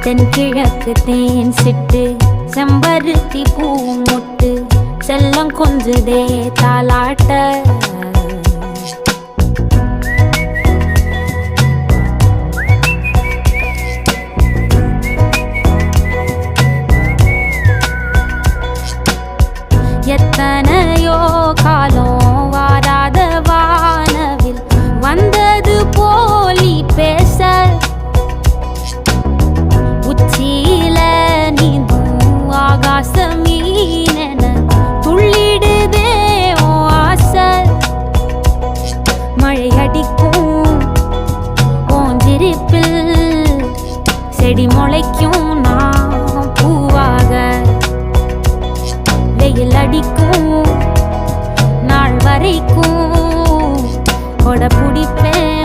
தென்கிழக்கு தேன் சிட்டு செம்பருத்தி பூ முட்டு செல்லம் கொஞ்சுதே தாலாட்ட எத்தனையோ காலம் வாராத வானவில் வந்தது போலி பேச உச்சியில நீந்தும் ஆகாச மீனென துள்ளிடுதே ஓ ஆசை மழை அடிக்கும் ஓஞ்சிருப்பில் செடி முளைக்கும் நான் பூவாக வெயில் அடிக்கும் நாள் வரைக்கும் கொடை பிடிப்பேன்